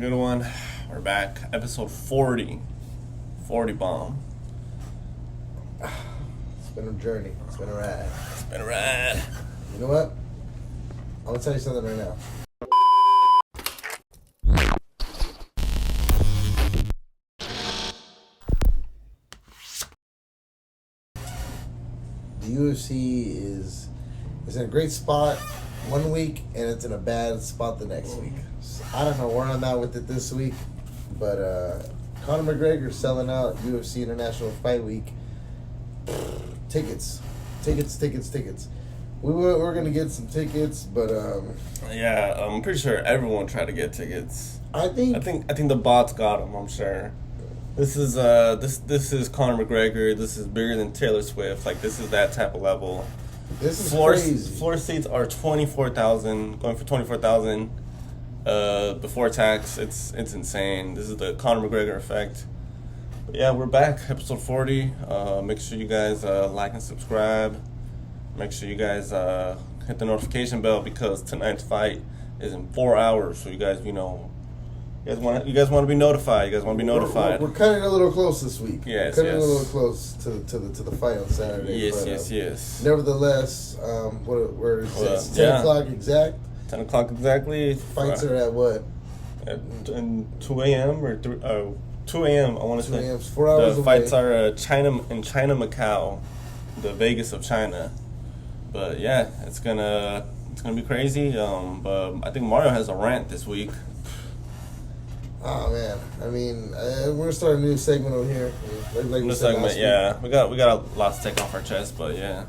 Good one. We're back. Episode 40. 40 bomb. It's been a journey. It's been a ride. It's been a ride. You know what? I'm going to tell you something right now. The UFC is in a great spot one week, and it's in a bad spot the next week. So I don't know where I'm at with it this week, but Conor McGregor selling out UFC International Fight Week. Tickets. We're gonna get some tickets, but yeah, I'm pretty sure everyone tried to get tickets. I think the bots got them. I'm sure. This is Conor McGregor. This is bigger than Taylor Swift. Like, this is that type of level. This is crazy. Floor seats are 24,000, going for 24,000 before tax. It's insane. This is the Conor McGregor effect. But yeah, we're back, episode 40. Make sure you guys like and subscribe. Make sure you guys hit the notification bell, because tonight's fight is in 4 hours. So you guys, you guys want to be notified. We're cutting a little close this week. Yes, cutting a little close to the fight on Saturday. Yes. Nevertheless, where is it? 10 o'clock exact. 10 o'clock exactly. Fights are at what? At 2 a.m. or 2 a.m. I want to say. 2 a.m. 4 hours. The fights are in China, Macau, the Vegas of China. But yeah, it's gonna be crazy. But I think Mario has a rant this week. Oh man, I mean, we're gonna start a new segment over here. Like New segment, yeah. We got a lot to take off our chest, but yeah.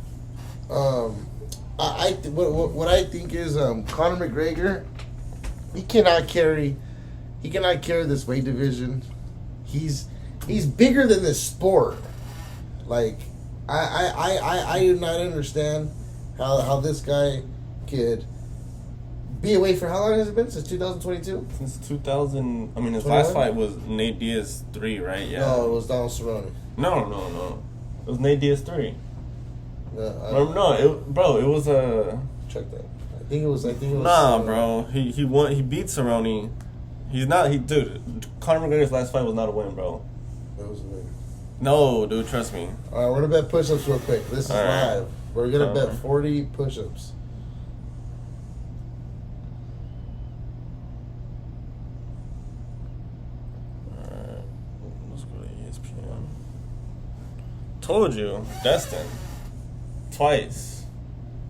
What I think is Conor McGregor, he cannot carry this weight division. He's bigger than this sport. Like, I do not understand how this guy could be away for how long has it been? Since 2022? Since 2000. I mean, his 21? last fight was Nate Diaz 3, right? Yeah. No, it was Donald Cerrone. No. It was Nate Diaz 3. It was check that. I think it was. Nah, bro. He won. He beat Cerrone. Dude. Conor McGregor's last fight was not a win, bro. That was a win. No, dude. Trust me. All right, we're gonna bet push-ups real quick. This is right. live. We're gonna bet 40 push-ups. Told you, Destin. Twice.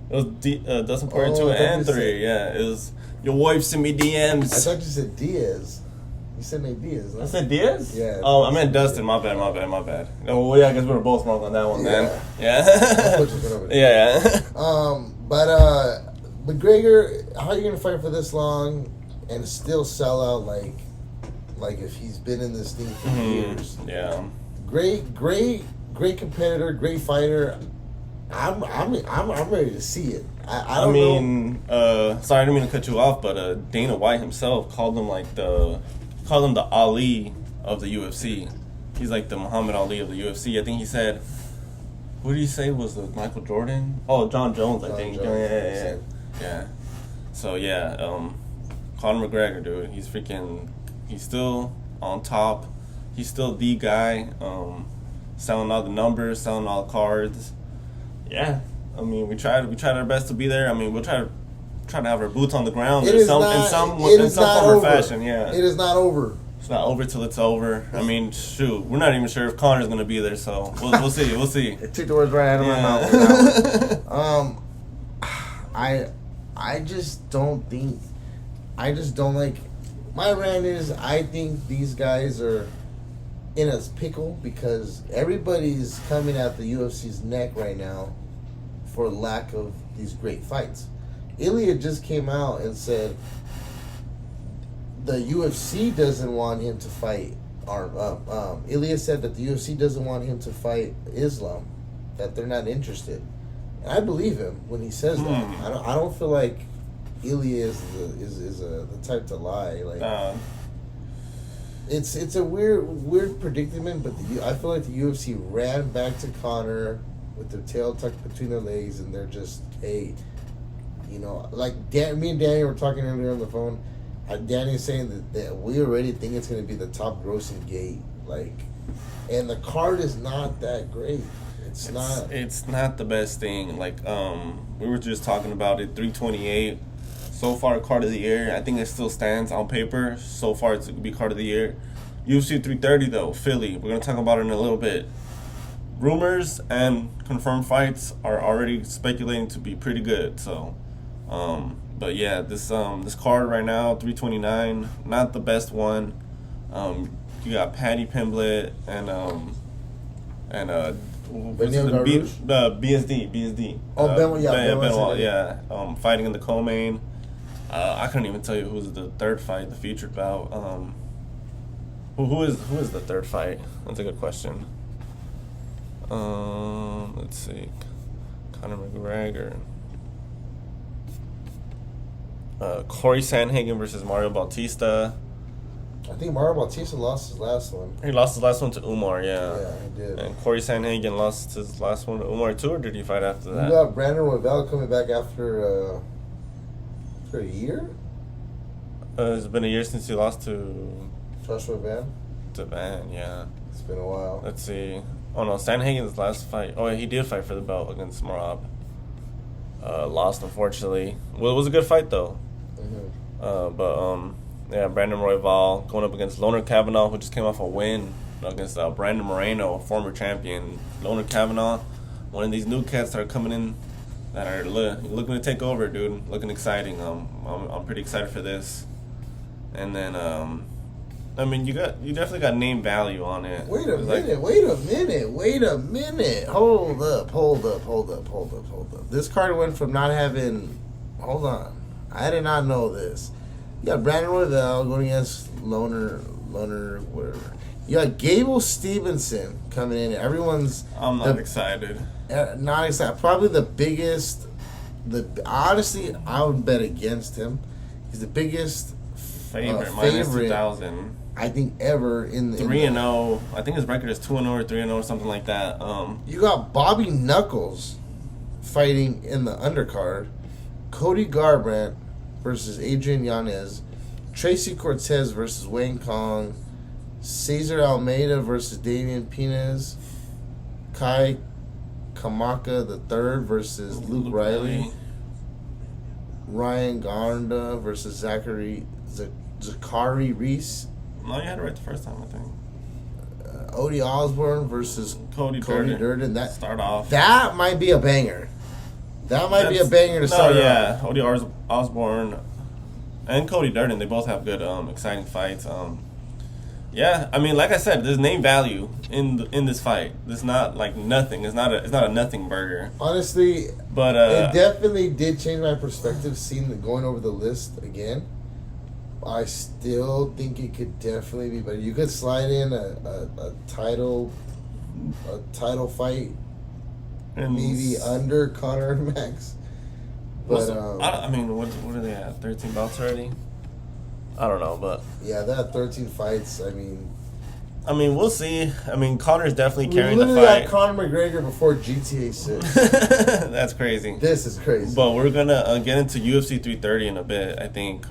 It was Dustin Poirier 2 and 3. Yeah, it was your wife sent me DMs. I thought you said Diaz. You said Nate Diaz. I said Diaz? Yeah. Oh, I meant Dustin. My bad. Oh, well, yeah, I guess we were both wrong on that one, then. Yeah. Yeah. But McGregor, how are you gonna fight for this long and still sell out like if he's been in this thing for years? Yeah. Great competitor, great fighter. I'm ready to see it. I mean, sorry, I didn't mean to cut you off, but Dana White himself called him the Ali of the UFC. He's like the Muhammad Ali of the UFC. I think he said, who did he say was the Michael Jordan? Oh, John Jones, I think. Yeah. So yeah, Conor McGregor, dude, he's still on top. He's still the guy. Selling all the numbers, selling all the cards. Yeah, I mean, we tried our best to be there. I mean, we'll try to have our boots on the ground in some form or fashion. Yeah, it is not over. It's not over till it's over. I mean, shoot, we're not even sure if Conor's gonna be there, so we'll see. We'll see. It took the words right out of my mouth. I just don't like. My rant is, I think these guys are in a pickle because everybody's coming at the UFC's neck right now for lack of these great fights. Ilia just came out and said the UFC doesn't want him to fight. Ilia said that the UFC doesn't want him to fight Islam, that they're not interested. And I believe him when he says that. I don't feel like Ilia is the type to lie. Like. It's a weird predicament, but I feel like the UFC ran back to Conor with their tail tucked between their legs, and they're just, hey, like me and Danny were talking earlier on the phone. Danny's saying that we already think it's going to be the top grossing gate. Like, and the card is not that great. It's not the best thing. Like, we were just talking about it. 328. So far, card of the year. I think it still stands on paper. So far, it's going to be card of the year. UFC 330, though, Philly. We're going to talk about it in a little bit. Rumors and confirmed fights are already speculating to be pretty good. So, but yeah, this card right now, 329, not the best one. You got Patty Pimblett and BSD. Oh, Benoit, yeah. Fighting in the co-main. I couldn't even tell you who's the third fight, the featured bout. Who is the third fight? That's a good question. Let's see. Conor McGregor. Corey Sandhagen versus Mario Bautista. I think Mario Bautista lost his last one. He lost his last one to Umar, yeah. Yeah, he did. And Corey Sandhagen lost his last one to Umar too, or did he fight after that? You got Brandon Royval coming back after a year? It's been a year since he lost to Joshua Van? To Van, yeah. It's been a while. Let's see. Oh no, Sandhagen's last fight. Oh, yeah, he did fight for the belt against Marab. Lost, unfortunately. Well, it was a good fight, though. Mm-hmm. Yeah, Brandon Royval going up against Loner Kavanaugh, who just came off a win against Brandon Moreno, a former champion. Loner Kavanaugh, one of these new cats that are coming in that are looking to take over, dude. Looking exciting. I'm pretty excited for this. And then, I mean, you definitely got name value on it. Wait a minute. Hold up. This card went from not having... Hold on. I did not know this. You got Brandon Royval going against Loner, whatever. You got Gable Stevenson coming in. Everyone's... I'm not excited. Not excited. Probably the biggest... Honestly, I would bet against him. He's the biggest favorite. Minus 2,000. I think ever in 3-0. I think his record is 2-0 or 3-0 or something like that. You got Bobby Knuckles fighting in the undercard. Cody Garbrandt versus Adrian Yanez. Tracy Cortez versus Wayne Kong. Cesar Almeida versus Damian Pinez. Kai Kamaka III versus Luke Riley. Ryan Garda versus Zachary Reese. No, you had it right the first time, I think. Odie Osborne versus Cody Durden. Start off. That might be a banger. That might be a banger to start off. Yeah. Odie Osborne and Cody Durden, they both have good, exciting fights. Yeah, I mean, like I said, there's name value in this fight. There's not like nothing. It's not a nothing burger. Honestly, but it definitely did change my perspective seeing going over the list again. I still think it could definitely be better. You could slide in a title fight, and maybe under Conor and Max. But I mean, what are they at? 13 belts already? I don't know, but yeah, they had 13 fights. I mean, we'll see. I mean, Conor's definitely carrying the fight. We literally had Conor McGregor before GTA 6. That's crazy. This is crazy. But we're gonna get into UFC 330 in a bit, I think.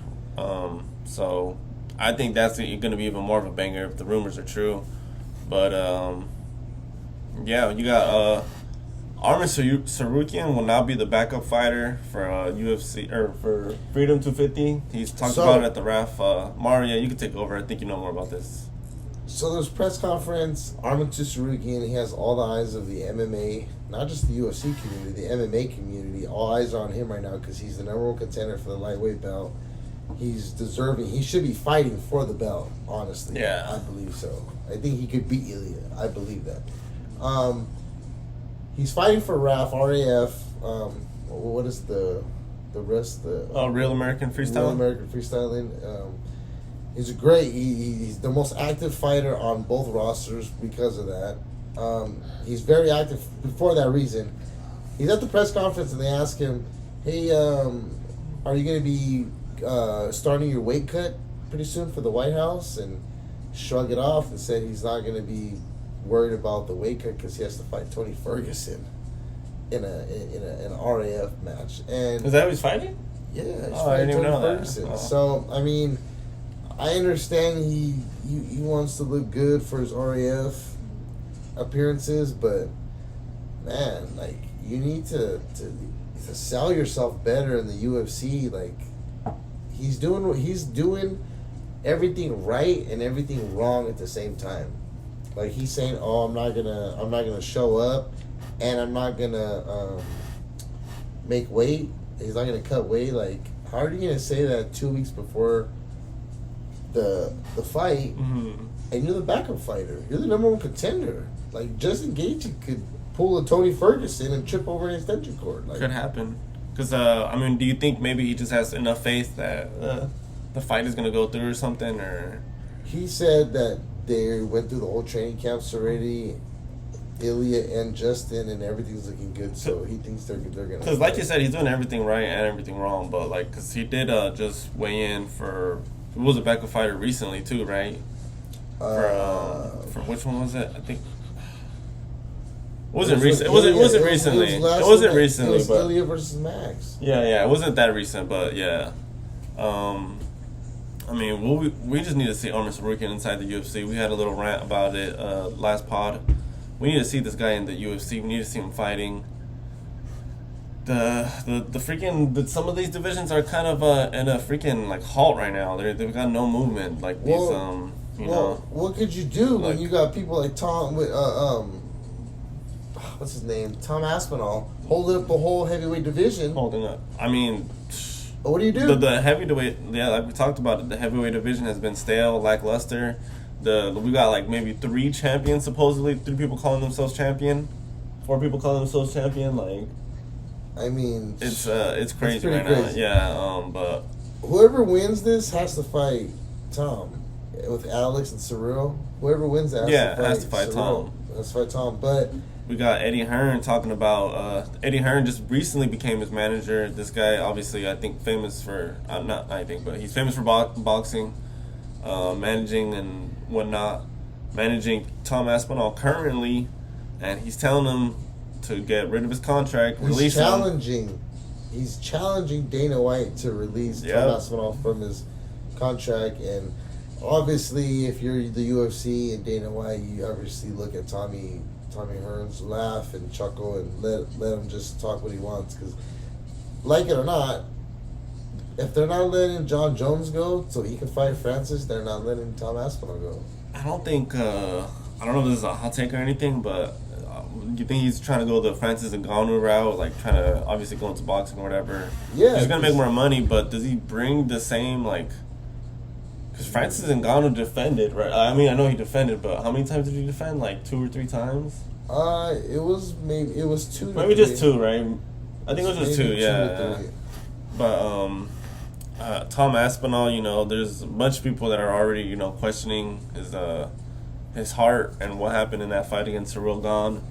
So I think that's going to be even more of a banger if the rumors are true. But yeah, you got Arman Tsarukyan will now be the backup fighter for UFC or for Freedom 250. He's talked about it at the RAF. Mario, you can take over. I think you know more about this. So there's press conference. Arman Tsarukyan, he has all the eyes of the MMA, not just the UFC community, the MMA community. All eyes are on him right now because he's the number one contender for the lightweight belt. He's deserving. He should be fighting for the belt, honestly. Yeah. I believe so. I think he could beat Ilia. I believe that. He's fighting for RAF. What is the rest? Real American Freestyle? Real American Freestyling. He's he's the most active fighter on both rosters because of that. He's very active for that reason. He's at the press conference and they ask him, hey, are you going to be starting your weight cut pretty soon for the White House? And shrug it off and said he's not going to be worried about the weight cut because he has to fight Tony Ferguson in an RAF match. And is that who he's fighting? Yeah, he's I fighting didn't even Tony know that. Ferguson. Oh. So I mean, I understand he wants to look good for his RAF appearances, but man, like you need to sell yourself better in the UFC. Like he's doing everything right and everything wrong at the same time. Like he's saying, "Oh, I'm not gonna show up, and I'm not gonna make weight. He's not gonna cut weight." Like, how are you gonna say that 2 weeks before the fight, and you're the backup fighter? You're the number one contender. Like, Justin Gaethje could pull a Tony Ferguson and trip over an extension cord. Like, could happen. Because I mean, do you think maybe he just has enough faith that the fight is gonna go through or something? Or he said that they went through the whole training camps already, Ilia and Justin, and everything's looking good. So he thinks they're gonna. Because, like you said, he's doing everything right and everything wrong. But like, because he did just weigh in for, he was a backup fighter recently too, right? For which one was it? I think. It wasn't recent. It wasn't recently. It wasn't recently. It was but Ilia versus Max. Yeah. It wasn't that recent, but yeah. I mean, we just need to see Arman Tsarukyan inside the UFC. We had a little rant about it last pod. We need to see this guy in the UFC. We need to see him fighting. The freaking some of these divisions are kind of in a freaking like halt right now. They've got no movement. Like these you know. What could you do like, when you got people like Tom with what's his name? Tom Aspinall holding up the whole heavyweight division. Holding up. I mean, what do you do? The heavyweight, yeah, like we talked about it, the heavyweight division has been stale, lackluster. We got like maybe 3 champions supposedly, 3 people calling themselves champion, 4 people calling themselves champion. Like, I mean, it's crazy right crazy. now. Yeah, but whoever wins this has to fight Tom with Alex and Cyril. Whoever wins that has to fight Tom. Has to fight Tom, but. We got Eddie Hearn talking about Eddie Hearn just recently became his manager. This guy, obviously, I think famous for but he's famous for boxing, managing and whatnot, managing Tom Aspinall currently, and he's telling him to get rid of his contract, release him. He's challenging Dana White to release Tom Aspinall from his contract, and obviously, if you're the UFC and Dana White, you obviously look at Tommy Hearns, laugh and chuckle and let him just talk what he wants. Because, like it or not, if they're not letting John Jones go so he can fight Francis, they're not letting Tom Aspinall go. I don't think, I don't know if this is a hot take or anything, but you think he's trying to go the Francis Ngannou route, like trying to obviously go into boxing or whatever? Yeah. He's going to make more money, but does he bring the same, like... Because Francis Ngannou defended, right? I mean, I know he defended, but how many times did he defend? Like 2 or 3 times? It was 2. Maybe just 2, right? I think it was just 2, yeah. But Tom Aspinall, you know, there's a bunch of people that are already, you know, questioning his heart and what happened in that fight against Cyril Gane.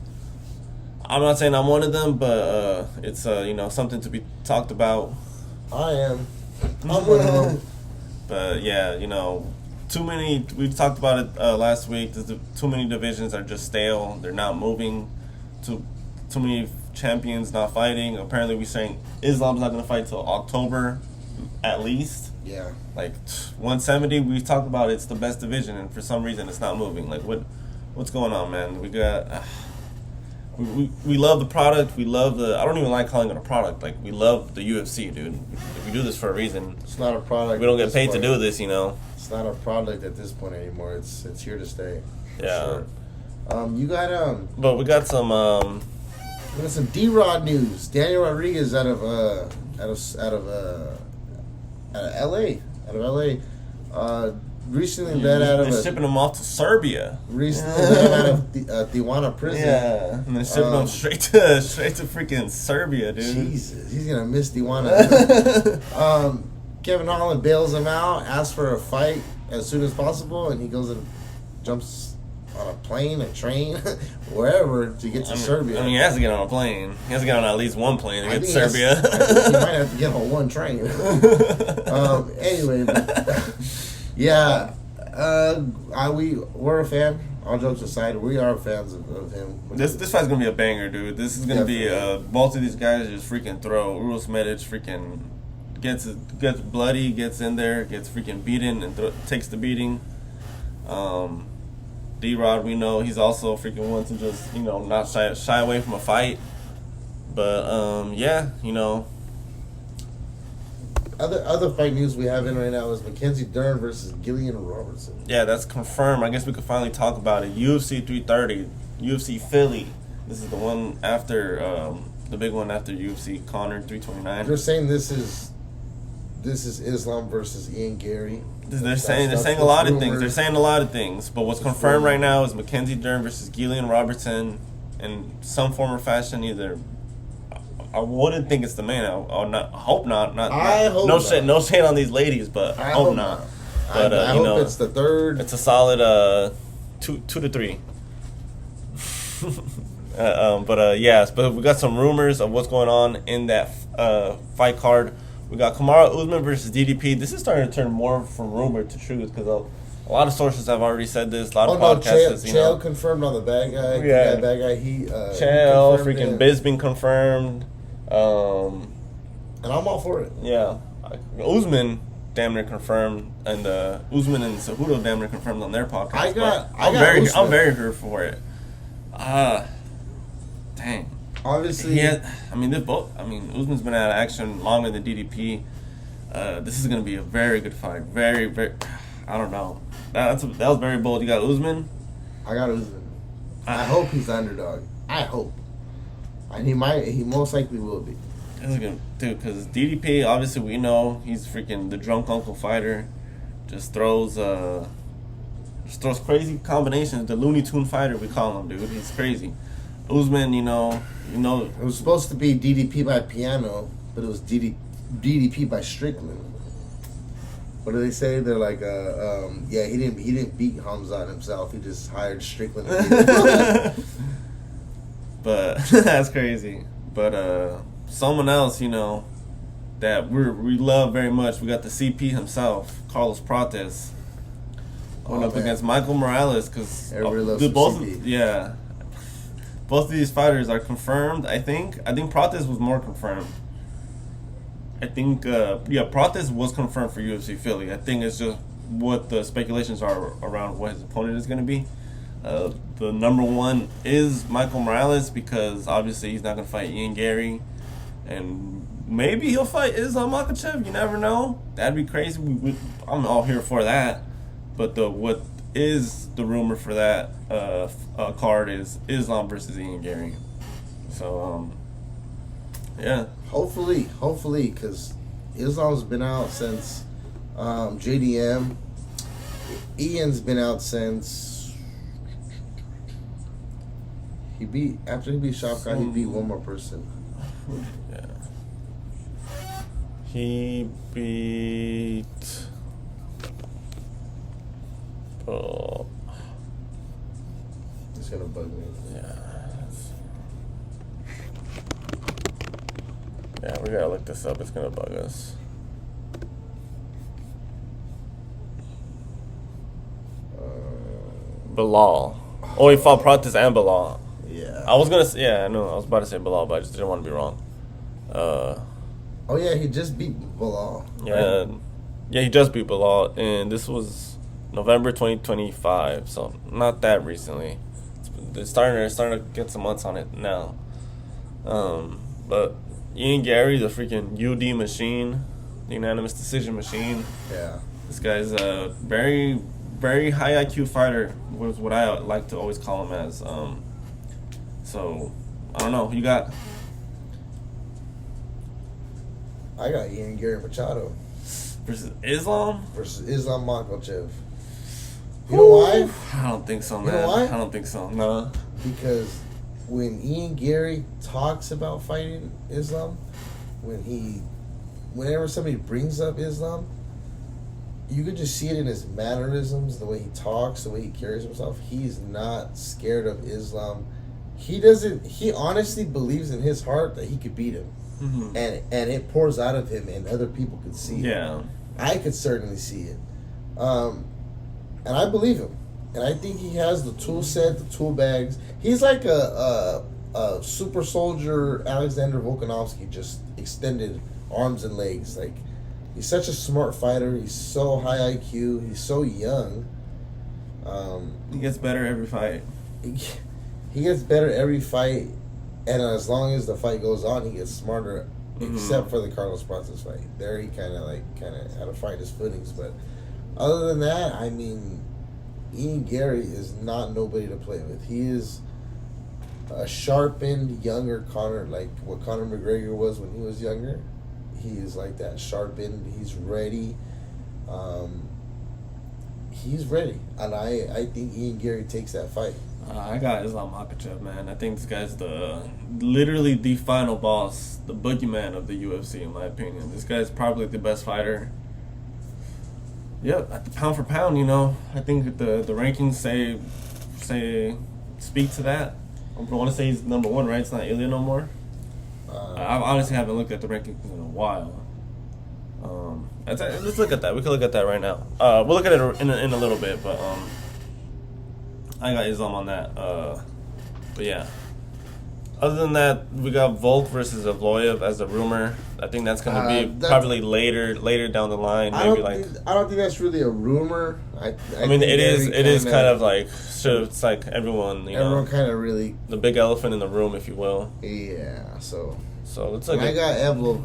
I'm not saying I'm one of them, but it's you know, something to be talked about. I am. I'm one of them. But yeah, you know, too many. We talked about it last week. Too many divisions are just stale. They're not moving. Too many champions not fighting. Apparently, we're saying Islam's not going to fight till October, at least. Yeah. Like 170, we talked about it's the best division, and for some reason, it's not moving. Like what's going on, man? We got. We love the product. We love I don't even like calling it a product. Like, we love the UFC, dude. We do this for a reason. It's not a product. We don't get paid to do this, you know. It's not a product at this point anymore. It's here to stay. Yeah. Sure. You got But we got some we got some D-Rod news. Daniel Rodriguez out of LA. Recently let out of they're shipping them off to Serbia. Recently let out of Tijuana prison. Yeah, and they're shipping them straight to freaking Serbia, dude. Jesus, he's gonna miss Tijuana. Kevin Holland bails him out, asks for a fight as soon as possible, and he goes and jumps on a plane, a train, wherever to get to Serbia. I mean, he has to get on a plane. He has to get on at least one plane to get to Serbia. I think he might have to get on one train. Anyway. Yeah, we're a fan. All jokes aside, we are fans of him. This fight's gonna be a banger, dude. This is gonna be both of these guys just freaking throw. Uros Medic freaking gets bloody, gets in there, gets freaking beaten, and takes the beating. D-Rod, we know he's also freaking one to just, not shy away from a fight. But, yeah, Other fight news we have in right now is Mackenzie Dern versus Gillian Robertson. Yeah, that's confirmed. I guess we could finally talk about it. UFC 330, UFC Philly. This is the one after, the big one after UFC Conor 329. They're saying this is Islam versus Ian Garry. They're saying a lot of things. They're saying a lot of things. But what's confirmed right now is Mackenzie Dern versus Gillian Robertson in some form or fashion. Either I wouldn't think it's the man. I hope not. I hope no not. shit. No shade on these ladies, but I hope not. But I hope it's the third. It's a solid 2 to 3. Yes, but we got some rumors of what's going on in that fight card. We got Kamaru Usman versus DDP. This is starting to turn more from rumor to truth because a lot of sources have already said this. A lot of podcasts. Chael confirmed on the bad guy. Yeah, the bad guy. Chael, freaking Bisping confirmed. And I'm all for it. Yeah, Usman damn near confirmed, and Usman and Cejudo damn near confirmed on their podcast. I'm very here for it. Dang. Obviously, Usman's been out of action longer than DDP. This is going to be a very good fight. Very, very. I don't know. That was very bold. You got Usman. I got Usman. I hope he's the underdog. I hope, and he most likely will be. Because DDP, obviously we know he's freaking the drunk uncle fighter. Just throws crazy combinations. The Looney Tune fighter, we call him, dude. He's crazy. Usman, it was supposed to be DDP by piano, but it was DDP by Strickland. What do they say? They're like, he didn't beat Hamzat himself. He just hired Strickland. But that's crazy. But someone else, that we love very much. We got the CP himself, Carlos Prates, going up against Michael Morales because everybody loves CP. Yeah. Both of these fighters are confirmed, I think. I think Prates was more confirmed. I think, Prates was confirmed for UFC Philly. I think it's just what the speculations are around what his opponent is going to be. The number one is Michael Morales because obviously he's not going to fight Ian Garry. And maybe he'll fight Islam Makhachev. You never know. That'd be crazy. I'm all here for that. But what is the rumor for that card is Islam versus Ian Garry. So, yeah. Hopefully, because Islam's been out since JDM. Ian's been out since after he beat Shopka, he beat one more person. Yeah. He beat. Oh. It's gonna bug me. Yeah, we gotta look this up. It's gonna bug us. Bilal. Oh, he fought Prates and Bilal. Yeah. I was about to say Bilal, but I just didn't want to be wrong. Oh yeah, he just beat Bilal. Yeah, right? Yeah, he just beat Bilal, and this was November 2025, so not that recently. It's starting to get some months on it now. But Ian Garry, the freaking UD machine, the unanimous decision machine. Yeah. This guy's a very, very high IQ fighter, was what I like to always call him as. So, I don't know. Who you got? I got Ian Garry Machado. Versus Islam Makhachev. You know why? I don't think so, man. You know why? I don't think so. No. Because when Ian Garry talks about fighting Islam, whenever somebody brings up Islam, you could just see it in his mannerisms, the way he talks, the way he carries himself. He's not scared of Islam. He honestly believes in his heart that he could beat him. Mm-hmm. And it pours out of him and other people could see it. Yeah. I could certainly see it. And I believe him. And I think he has the tool set, the tool bags. He's like a super soldier Alexander Volkanovski, just extended arms and legs. Like, He's such a smart fighter. He's so high IQ. He's so young. He gets better every fight. He gets better every fight, and as long as the fight goes on, he gets smarter. Except for the Carlos Prates fight, there he kind of had to find his footings. But other than that, I mean, Garry is not nobody to play with. He is a sharpened, younger Conor, like what Conor McGregor was when he was younger. He is like that, sharpened. He's ready. He's ready, and I think Garry takes that fight. I got Islam Makhachev, man. I think this guy's literally the final boss, the boogeyman of the UFC, in my opinion. This guy's probably the best fighter. Yep, at the pound for pound, you know, I think the rankings speak to that. I want to say he's number one, right? It's not Ilia no more. I honestly haven't looked at the rankings in a while. Let's look at that. We can look at that right now. We'll look at it in a little bit, but I got Islam on that. But yeah. Other than that, we got Volk versus Evloev as a rumor. I think that's going to be probably later down the line. I don't think that's really a rumor. I mean, it is kind of like, so it's like everyone kind of really, the big elephant in the room, if you will. Yeah. So it's like I got Evloev.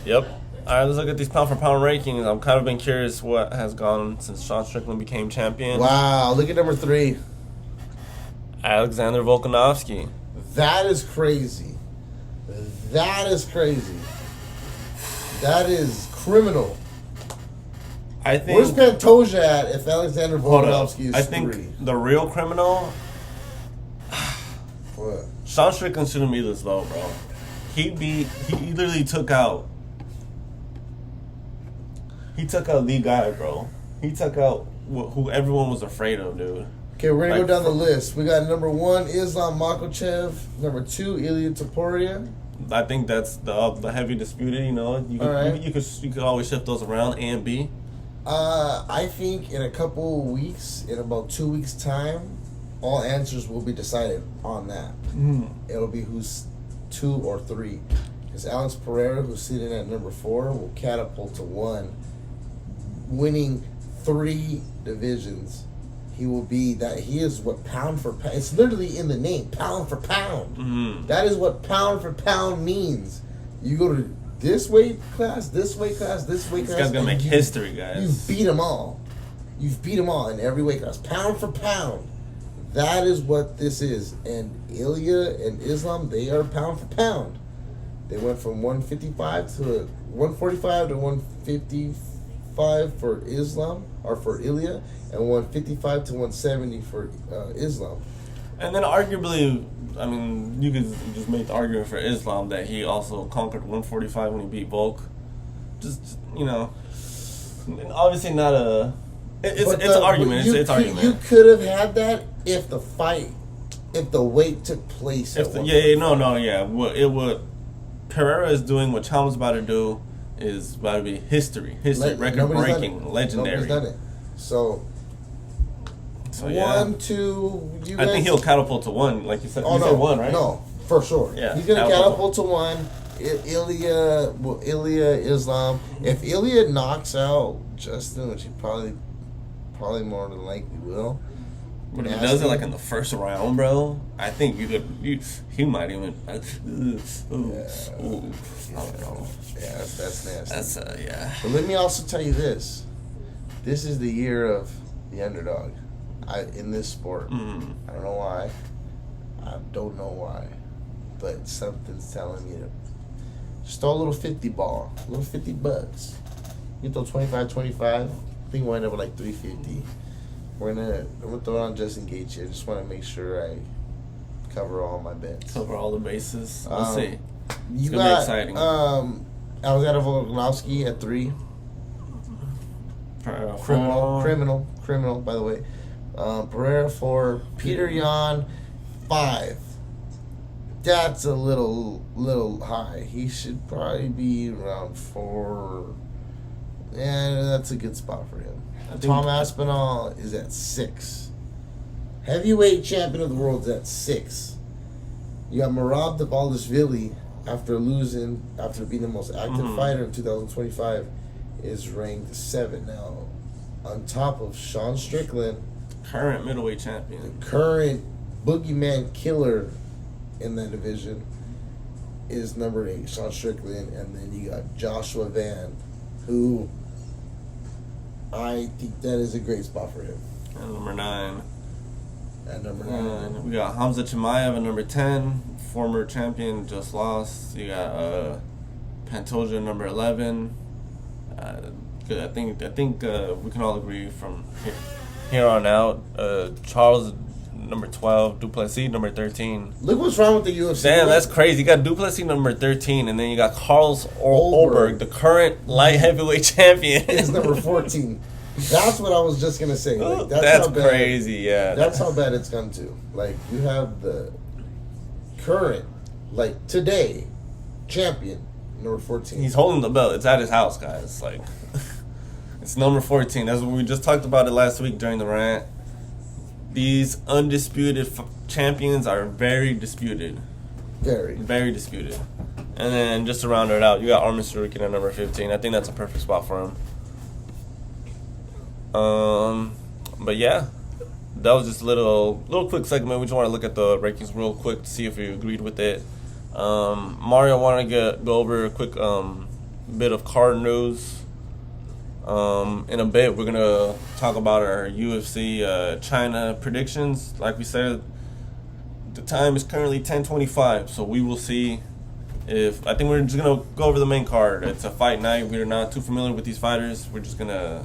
Yep. All right, let's look at these pound for pound rankings. I've kind of been curious what has gone since Sean Strickland became champion. Wow, look at number 3. Alexander Volkanovski. That is crazy. That is crazy. That is criminal. I think. Where's Pantoja at if Alexander Volkanovski is 3? I think the real criminal. What? Sean Strickland shouldn't be this low, bro. He literally took out. He took out the guy, bro. He took out who everyone was afraid of, dude. Okay, we're going to go down the list. We got number 1, Islam Makhachev. Number 2, Ilia Topuria. I think that's the heavy disputed, you know. You could always shift those around, A and B. I think in a couple weeks, in about 2 weeks' time, all answers will be decided on that. It'll be who's 2 or 3. Because Alex Pereira, who's sitting at number 4, will catapult to 1. Winning 3 divisions, he will be that. He is what pound for pound. It's literally in the name, pound for pound. That is what pound for pound means. You go to this weight class, this weight class, this weight class. This guy's gonna make history, guys. You beat them all. You've beat them all in every weight class, pound for pound. That is what this is. And Ilia and Islam, they are pound for pound. They went from 155 to 145 to 155 for Islam, or for Ilia, and 155 to 170 for Islam. And then arguably, I mean, you could just make the argument for Islam that he also conquered 145 when he beat Volk. Just, you know, obviously not a... It's an argument. It's argument. You could have had that if the weight took place. What Pereira is doing, what Chalmers about to do, is about to be history, record-breaking, legendary. Nobody's done it. So yeah. 1, 2. I think he'll catapult to 1, like you said. Oh, you said 1, right? No, for sure. Yeah, he's gonna catapult to 1. Ilia, Islam. If Ilia knocks out Justin, which he probably more than likely will. But if he does it like in the first round, bro, I think he might even. I don't know. Yeah, that's nasty. That's yeah. But let me also tell you this: this is the year of the underdog. In this sport, I don't know why. But something's telling me to just throw a little 50 ball, a little 50 bucks. You throw 25. I think we'll end up with like 350. I'm gonna throw it on Justin Gaethje. I just want to make sure I cover all my bets. Cover all the bases. We'll see. It's gonna be exciting. Alexander Volkanovski at 3. Criminal. By the way, Pereira 4. Peter Yan 5. That's a little high. He should probably be around 4. Yeah, that's a good spot for him. Tom Aspinall is at 6. Heavyweight champion of the world is at 6. You got Merab Dvalishvili after being the most active fighter in 2025, is ranked 7 now, on top of Sean Strickland, current middleweight champion, the current boogeyman killer in that division, is number 8, Sean Strickland, and then you got Joshua Van, who I think that is a great spot for him. And number 9. At number 9, we got Hamza Chimaev at number 10, former champion, just lost. You got Pantoja number 11. Good. I think we can all agree from here on out. Charles number 12, Duplessis number 13. Look what's wrong with the UFC. Damn, that's crazy. You got Duplessis number 13, and then you got Carlos Olberg, the current light heavyweight champion, is number 14. That's what I was just gonna say. Like, that's crazy. Yeah, that's how bad it's come to. Like, you have the current, like today, champion number 14. He's holding the belt. It's at his house, guys. Like, it's number 14. That's what we just talked about it last week during the rant. These undisputed champions are very disputed. Very disputed. And then just to round it out, you got Arman Tsarukyan at number 15. I think that's a perfect spot for him. But yeah, that was just a little quick segment. We just want to look at the rankings real quick to see if you agreed with it. Mario wanted to go over a quick bit of card news. In a bit, we're gonna talk about our UFC China predictions. Like we said, the time is currently 10:25, so we will see if. I think we're just gonna go over the main card. It's a fight night. We're not too familiar with these fighters. We're just gonna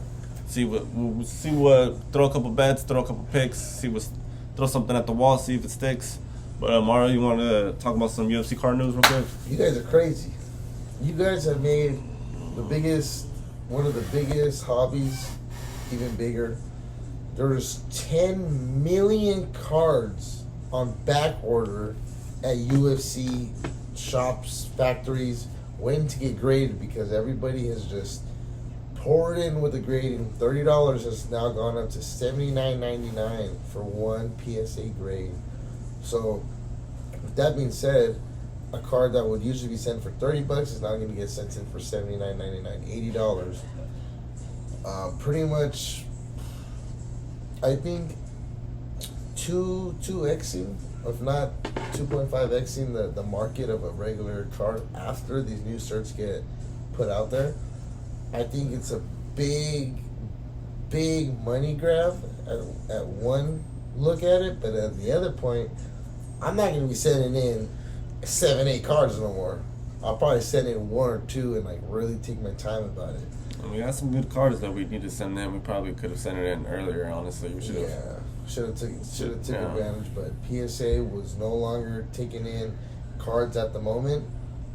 throw a couple bets, throw a couple picks, throw something at the wall, see if it sticks. But Mario, you want to talk about some UFC card news real quick? You guys are crazy. You guys have made one of the biggest hobbies even bigger. There's 10 million cards on back order at UFC shops, factories, waiting to get graded because everybody has just poured in with the grading. $30 has now gone up to $79.99 for one PSA grade. So, with that being said, a card that would usually be sent for $30 is now going to get sent in for $79.99, $80. Pretty much, I think 2xing, if not 2.5xing the market of a regular card after these new certs get put out there. I think it's a big money grab at one look at it, but at the other point, I'm not going to be sending in 7-8 cards no more. I'll probably send in 1 or 2 and like really take my time about it. And we got some good cards that we need to send in. We probably could have sent it in earlier. Honestly, we should have. Yeah, should have taken advantage. But PSA was no longer taking in cards at the moment.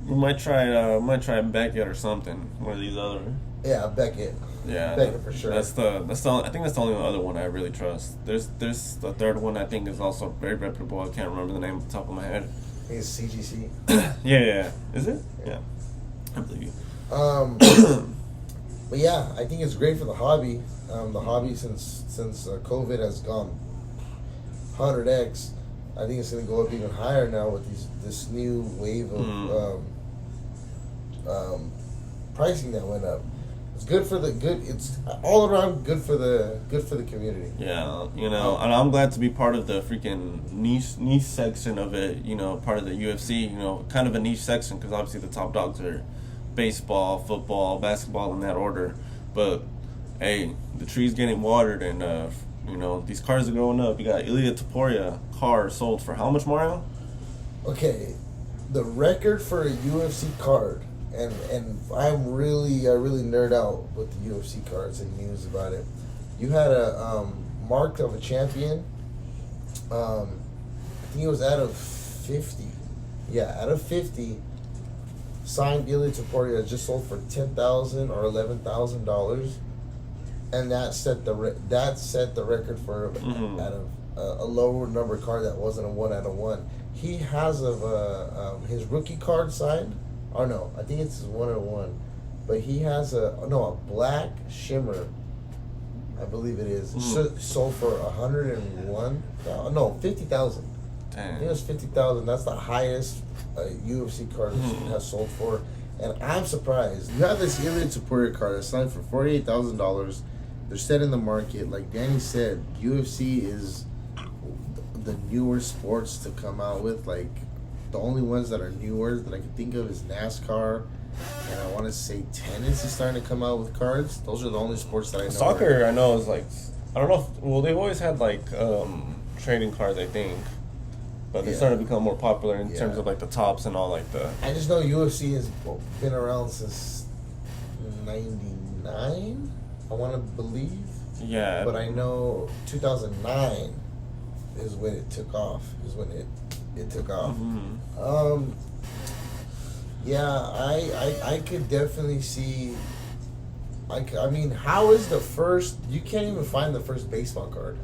We might try Beckett or something. One of these other. Yeah, Beckett. Yeah, Beckett for sure. I think that's the only other one I really trust. There's the third one I think is also very reputable. I can't remember the name off the top of my head. I think it's CGC. Yeah. Is it? Yeah. I believe you. But yeah, I think it's great for the hobby. The hobby since COVID has gone 100x. I think it's going to go up even higher now with this new wave of pricing that went up. It's good for it's all around good for the community. Yeah, and I'm glad to be part of the freaking niche section of it. Part of the UFC. Kind of a niche section because obviously the top dogs are baseball, football, basketball in that order. But hey, the tree's getting watered, and these cars are going up. You got Ilia Topuria car sold for how much, Mario? Okay, the record for a UFC card. And I really nerd out with the UFC cards and news about it. You had a mark of a champion. I think it was out of 50. Yeah, out of 50. Signed Ilia Topuria just sold for $10,000 or $11,000, and that set the record for out of a lower number card that wasn't a 1 out of 1. He has his rookie card signed. Or no, I think it's 1 out of 1. But he has a black shimmer, I believe it is. Sold for $101,000. No, $50,000. I think it was 50,000. That's the highest UFC card has sold for. And I'm surprised. You have this Ilia Topuria card that's signed for $48,000. They're set in the market. Like Danny said, UFC is the newer sports to come out with. Like, the only ones that are newer that I can think of is NASCAR. And I want to say tennis is starting to come out with cards. Those are the only sports that I know. Soccer, I know, is like, I don't know if, well, they've always had like trading cards, I think. But they're starting to become more popular in terms of like the tops and all like the. I just know UFC has been around since '99. I want to believe. Yeah. But I know 2009 is when it took off. Is when it took off. Mm-hmm. Yeah, I could definitely see. I mean, how is the first? You can't even find the first baseball card.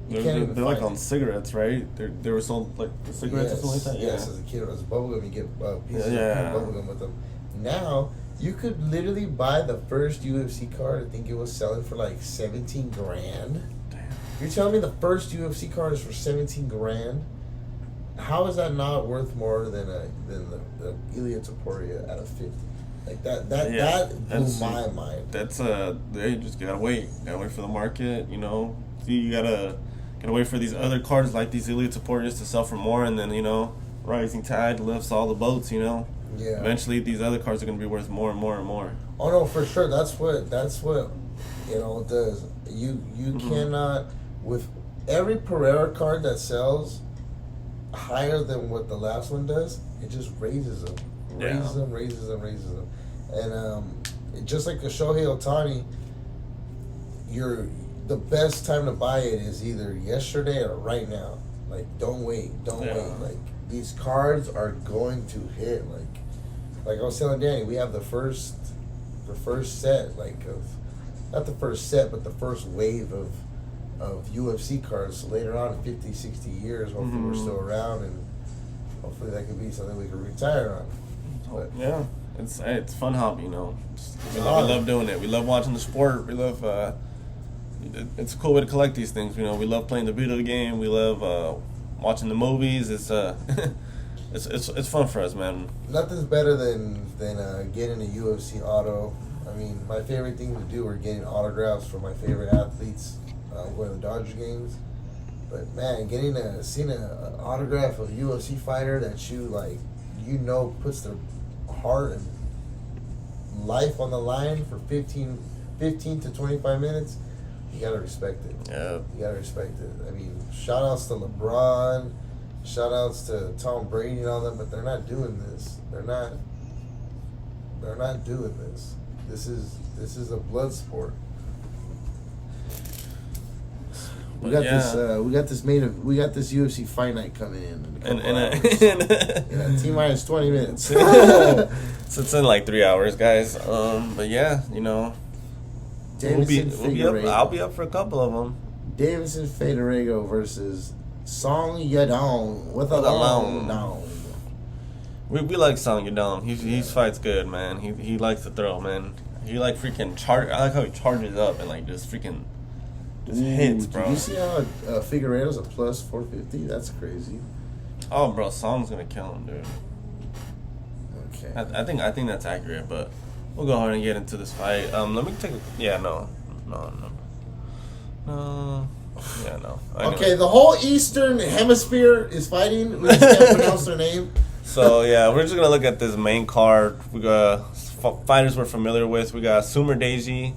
They're like on cigarettes, right? They were sold like the cigarettes or something like that. Yes, as a kid, as bubblegum, you get pieces of bubblegum with them. Now you could literally buy the first UFC card. I think it was selling for like 17 grand. Damn. You're telling me the first UFC card is for 17 grand? How is that not worth more than the Ilia Topuria out of 50? Like that blew my mind. That's they just gotta wait for the market. You know, you gotta wait for these other cards like these Ilia Topurias to sell for more, and then rising tide lifts all the boats. Yeah. Eventually, these other cards are gonna be worth more and more and more. Oh no, for sure. That's what it does. You cannot, with every Pereira card that sells higher than what the last one does, it just raises them. Raises them. And just like the Shohei Ohtani, the best time to buy it is either yesterday or right now. Like, don't wait. Like, these cards are going to hit. Like I was telling Danny, we have the first set, not the first set, but the first wave of UFC cards. So later on in 50, 60 years, hopefully we're still around, and hopefully that could be something we can retire on. But, yeah, it's fun hobby, We love doing it. We love watching the sport. We love. It's a cool way to collect these things. We love playing the video game. We love watching the movies. It's it's fun for us, man. Nothing's better than getting a UFC auto. I mean, my favorite thing to do are getting autographs for my favorite athletes going to the Dodger games. But man, seeing an autograph of a UFC fighter that you puts their heart and life on the line for 15 to 25 minutes, you gotta respect it. Yeah. You gotta respect it. I mean, shout outs to LeBron, shout outs to Tom Brady and all them, but they're not doing this. They're not doing this. This is a blood sport. We got this UFC Fight Night coming in T-minus 20 minutes. So it's in like 3 hours, guys. But yeah, I'll be up for a couple of them. Davidson Federico versus Song Yadong with a long down. We like Song Yadong. He fights good, man. He likes to throw, man. He freaking charge. I like how he charges up and just freaking. Hits, bro. Did you see how Figueiredo's a plus 450? That's crazy. Oh, bro, Song's gonna kill him, dude. Okay. I think that's accurate, but we'll go ahead and get into this fight. Let me take a. Yeah, no. Yeah, no. Okay, the whole Eastern Hemisphere is fighting. We just can't pronounce their name. So yeah, we're just gonna look at this main card. We got fighters we're familiar with. We got Sumer Deji.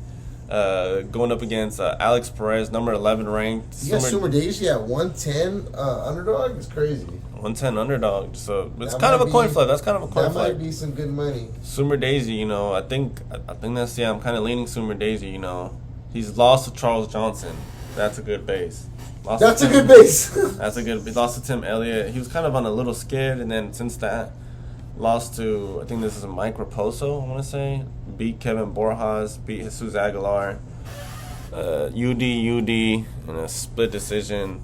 Going up against Alex Perez, number 11 ranked. You got Sumer Deji at 110 underdog? It's crazy. 110 underdog. So it's kind of a coin flip. That's kind of a coin flip. That might be some good money. Sumer Deji, I think that's I'm kind of leaning Sumer Deji. He's lost to Charles Johnson. That's a good base. That's a good base. That's a good. He lost to Tim Elliott. He was kind of on a little skid, and then since that, lost to, I think this is a Mike Raposo, I want to say. Beat Kevin Borjas, beat Jesus Aguilar. UD in a split decision.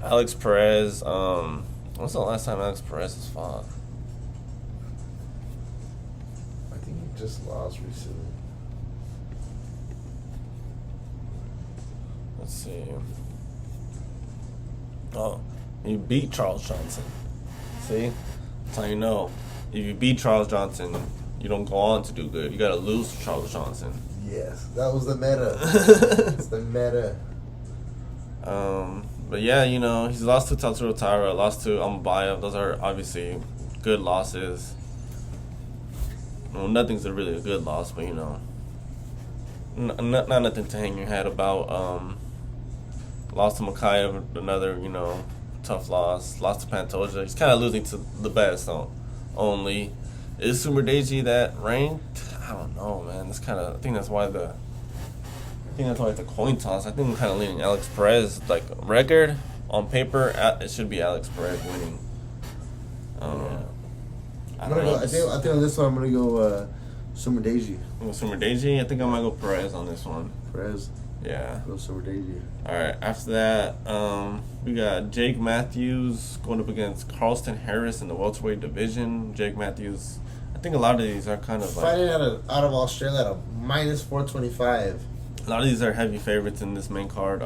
Alex Perez. When's the last time Alex Perez has fought? I think he just lost recently. Let's see. Oh, You beat Charles Johnson. See? That's how you know. If you beat Charles Johnson, you don't go on to do good. You gotta lose to Charles Johnson. Yes, that was the meta. It's the meta. But yeah, you know, he's lost to Tatsuro Taira, lost to Ambayev. Those are obviously good losses. Well, nothing's really a good loss, but you know, not nothing to hang your head about. Lost to Makhachev, another, you know, tough loss. Lost to Pantoja. He's kind of losing to the best, only. Is Sumerdiji that ranked? I don't know, man. That's kind of. I think that's why it's a coin toss. I think I'm kind of leaning Alex Perez. Like record on paper, it should be Alex Perez winning. I don't know. I think on this one I'm gonna go Sumerdiji. Sumerdiji. I think I might go Perez on this one. Perez. Yeah. Go Sumerdiji. All right. After that, we got Jake Matthews going up against Carlston Harris in the welterweight division. Jake Matthews. I think a lot of these are kind of fighting out of Australia at a -425. A lot of these are heavy favorites in this main card.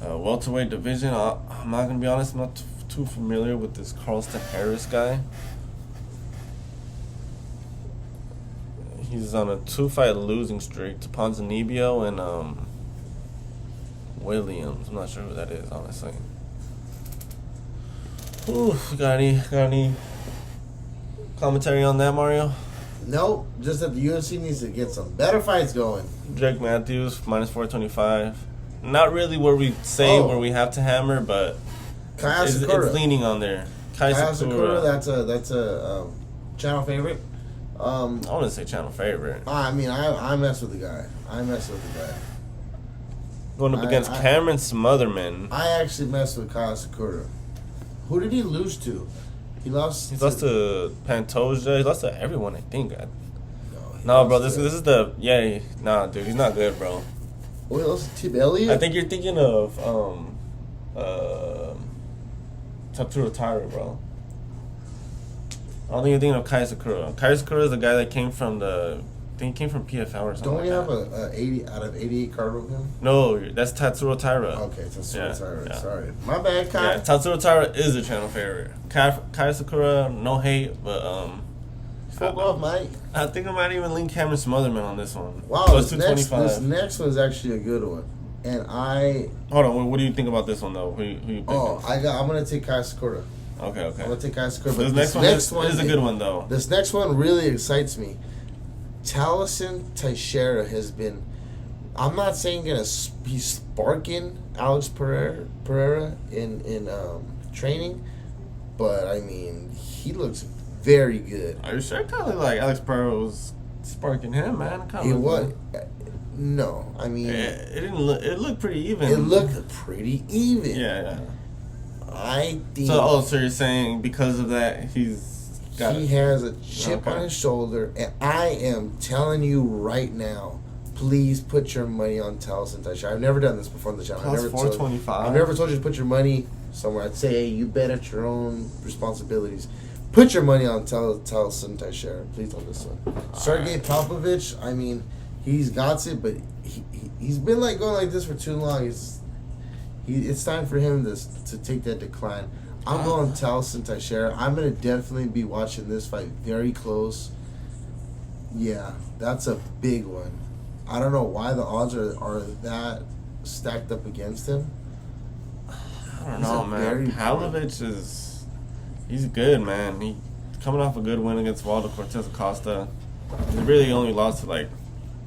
Welterweight division. I'm not gonna be honest. I'm not too familiar with this Carlston Harris guy. He's on a 2-fight losing streak to Ponzinibbio and Williams. I'm not sure who that is, honestly. Ooh, got any commentary on that, Mario? Nope, just that the UFC needs to get some better fights going. Jake Matthews, -425. Not really where we say where we have to hammer, but it's leaning on there. Caio Sakura, that's a channel favorite. I wouldn't say channel favorite. I mean, I mess with the guy. Going up against Cameron Smotherman. I actually messed with Caio Sakura. Who did he lose to? He lost to Pantoja. He lost to everyone, I think. No, bro. This is the Nah, dude. He's not good, bro. Oh, he lost to Tim Elliott. I think you're thinking of Tatsuro Taira, bro. I don't think you're thinking of Caio Sakura. Caio Sakura is the guy that came from I think he came from PFL or something. Don't we have a 80 out of 88 card with him? No, that's Tatsuro Taira. Okay, Tatsuro Taira. Yeah. Sorry, my bad, Kai. Yeah, Tatsuro Taira is a channel favorite. Caio Sakura, no hate, but fuck off, Mike. I think I might even lean Cameron Smotherman on this one. Wow, plus this next one's actually a good one, and hold on. What do you think about this one though? Who you picking? I'm gonna take Caio Sakura. Okay. I'm gonna take Caio Sakura. But this next one is a good one though. This next one really excites me. Taliesin Teixeira has been. I'm not saying he's sparking Alex Pereira in training, but I mean he looks very good. Are you sure? Kind of like Alex Pereira was sparking him, man. It was. No, I mean it didn't. It looked pretty even. It looked pretty even. Yeah. I think. So you're saying because of that he has a chip on his shoulder, and I am telling you right now, please put your money on Taliesin Teixeira. I've never done this before on the channel. Plus 425. I've never told you to put your money somewhere. I'd say, hey, you bet at your own responsibilities. Put your money on Taliesin Teixeira, please, on this one. Sergey Popovich, I mean, he's got it, but he's been like going like this for too long. It's time for him to take that decline. I'm going Taliesin Teixeira. I'm going to definitely be watching this fight very close. Yeah, that's a big one. I don't know why the odds are that stacked up against him. I don't know, man. Pavlovich he's good, man. He coming off a good win against Waldo Cortez Acosta. He really only lost to like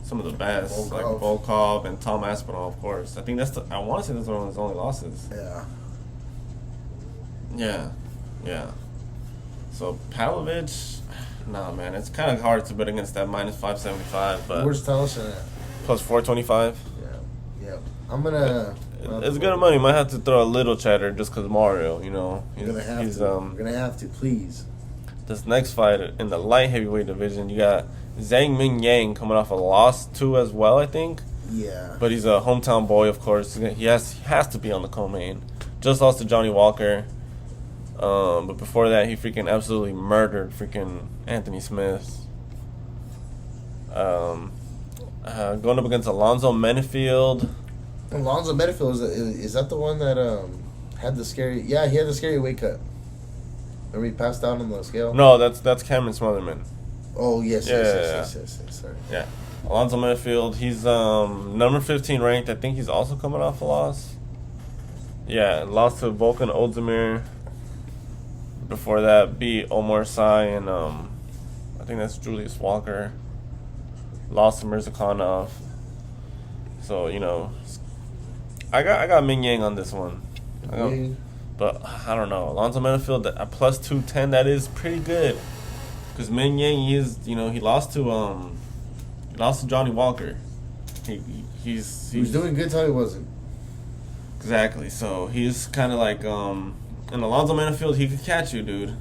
some of the best, like Volkov and Tom Aspinall, of course. I think I want to say that's one of his only losses. Yeah. So Pavlovich, nah, man, it's kind of hard to bet against that -575. But where's Taliesin at? Plus 425. Yeah. I'm gonna. It's good money. Might have to throw a little cheddar just because Mario, you know. We're gonna have to, please. This next fight in the light heavyweight division, you got Zhang Ming Yang coming off a loss too as well, I think. Yeah. But he's a hometown boy, of course. He has to be on the co-main. Just lost to Johnny Walker. But before that, he freaking absolutely murdered freaking Anthony Smith. Going up against Alonzo Menifield. Alonzo Menifield, is that the one that had the scary. Yeah, he had the scary weight cut. Remember he passed out on the scale? No, that's Cameron Smotherman. Oh, yes. Sorry. Yeah. Alonzo Menifield, he's number 15 ranked. I think he's also coming off a loss. Yeah, lost to Volkan Ozdemir. Before that, beat Omar Sy and I think that's Julius Walker. Lost to Mirzakhanov. So, you know, I got Ming Yang on this one. But I don't know. Alonzo Menifield at plus 210, that is pretty good. Because Ming Yang, he lost to Johnny Walker. He was doing good till he wasn't. Exactly. So he's kind of like and Alonzo Menifield, he could catch you, dude.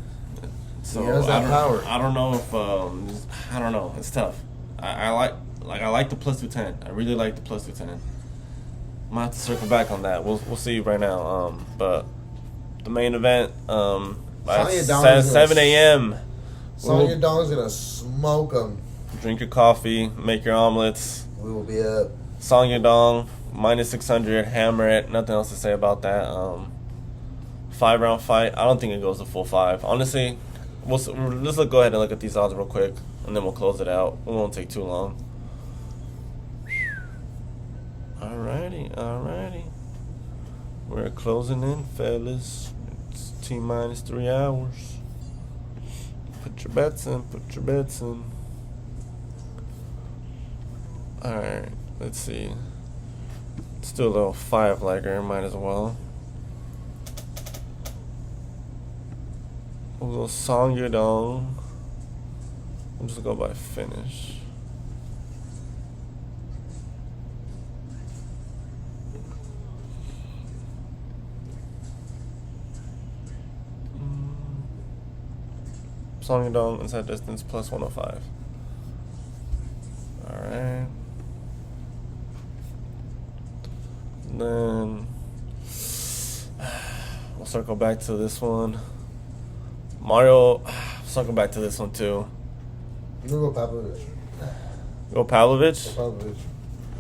So he has that power. I don't know if I don't know. It's tough. I like the plus 210. I really like the plus 210. I might have to circle back on that. We'll see right now. But the main event at 7 a.m. Song Yadong's gonna smoke them. Drink your coffee, make your omelets. We will be up. Song Yadong, minus 600, hammer it. Nothing else to say about that. 5-round fight. I don't think it goes to full 5. Honestly, let's go ahead and look at these odds real quick, and then we'll close it out. It won't take too long. Alrighty. We're closing in, fellas. It's T-minus 3 hours. Put your bets in. Alright, let's see. Let's do a little 5-legger, might as well. A little Song Yadong. I'm just gonna go by finish. Song Yadong inside distance plus 105. Alright. Then we'll circle back to this one. Mario, circle back to this one too. You can go Pavlovich. Go Pavlovich? If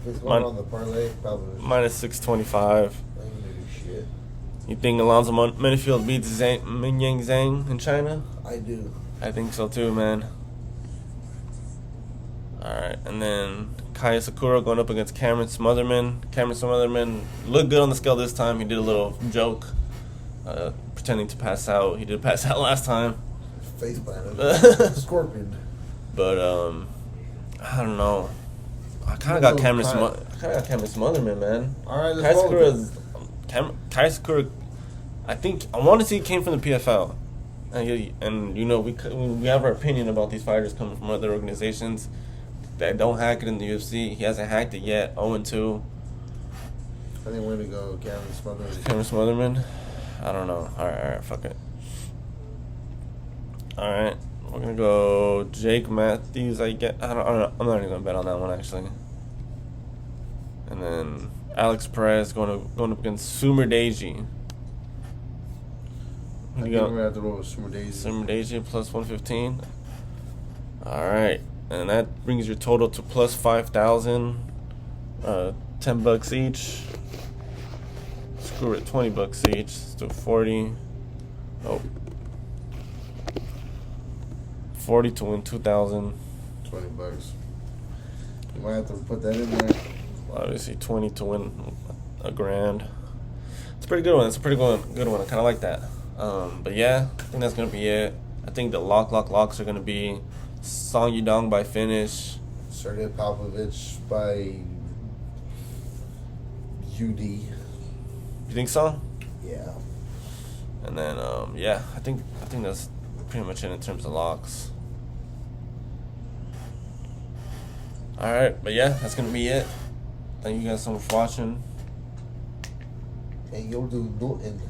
it's going on the parlay, Pavlovich. Minus 625. I ain't gonna do shit. You think Alonzo Menifield beats Ming Yang Zhang in China? I do. I think so too, man. Alright, and then Caio Sakura going up against Cameron Smotherman. Cameron Smotherman looked good on the scale this time. He did a little joke, pretending to pass out. He did pass out last time. Face planted. Scorpion. But I don't know. I kind of got Cameron Smotherman, man. All right, let's go. Caio Sakura, I want to see he came from the PFL. And you know, we have our opinion about these fighters coming from other organizations that don't hack it in the UFC. He hasn't hacked it yet. 0-2. I think we're gonna go Cameron Smotherman. Cameron Smotherman? I don't know. All right, fuck it. All right, we're gonna go Jake Matthews. I don't know. I'm not even gonna bet on that one actually. And then Alex Perez going up against Sumer Deji. I think we're gonna have to roll with Sumer Deji. Sumer Deji plus 115. All right, and that brings your total to plus 5,000. $10 each. Screw it, $20 each. Still 40. Oh. 40 to win 2,000. $20. You might have to put that in there. Obviously, 20 to win $1,000. It's a pretty good one. It's a pretty good one. I kind of like that. But yeah, I think that's gonna be it. I think the locks are gonna be Song Yadong by finish. Sergey Pavlovich by UD. You think so? Yeah. And then yeah, I think that's pretty much it in terms of locks. All right, but yeah, that's gonna be it. Thank you guys so much for watching. And you'll do Newton.